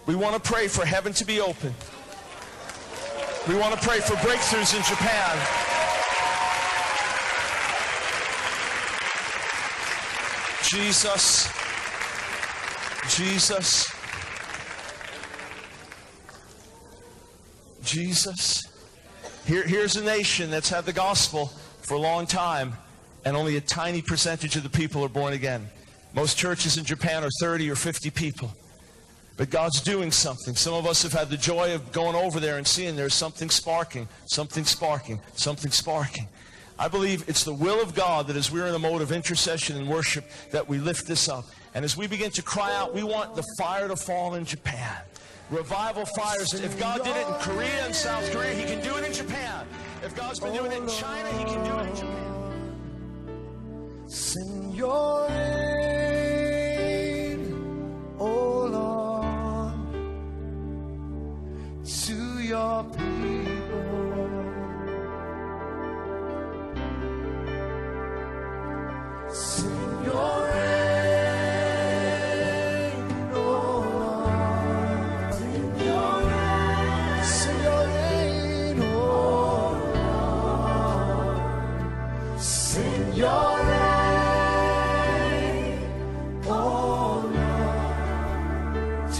We want to pray for heaven to be open. We want to pray for breakthroughs in Japan. Jesus. Jesus. Jesus. Here's a nation that's had the gospel for a long time, and only a tiny percentage of the people are born again. Most churches in Japan are 30 or 50 people. But God's doing something. Some of us have had the joy of going over there and seeing there's something sparking, something sparking, something sparking. I believe it's the will of God that as we're in a mode of intercession and worship, that we lift this up. And as we begin to cry out, we want the fire to fall in Japan. Revival fires. If God did it in Korea and South Korea, He can do it in Japan. If God's been doing it in China, He can do it in Japan. Send your rain, oh Lord, to your people. Send your rain, oh Lord. Send your rain, send your rain, oh Lord. Send your rain.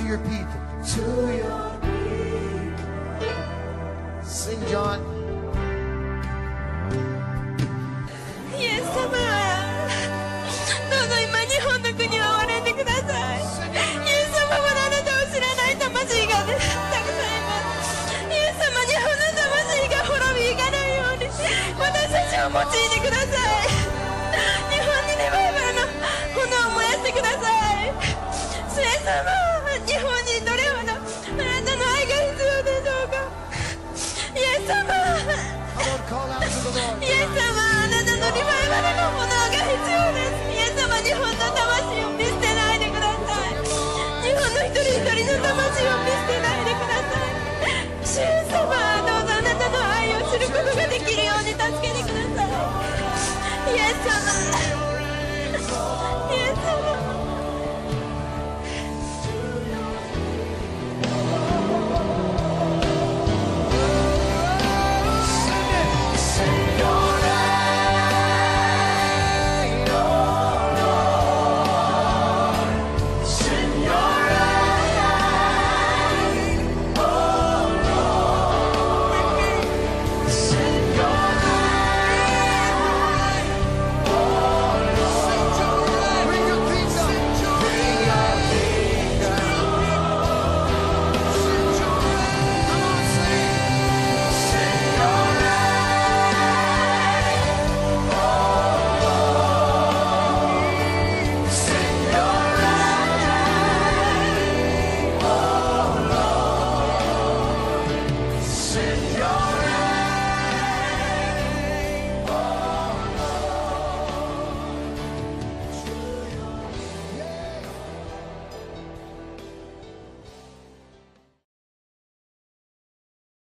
Your people, to your people. Sing, John. Yes, 様、どうぞ今日本の国を憐れんでください。イエス様はあなたを知らない魂がたくさんいます。イエス様、日本の魂が滅びいかないように私たちを用いてください。日本にリバイバルの炎を燃やしてください。イエス様。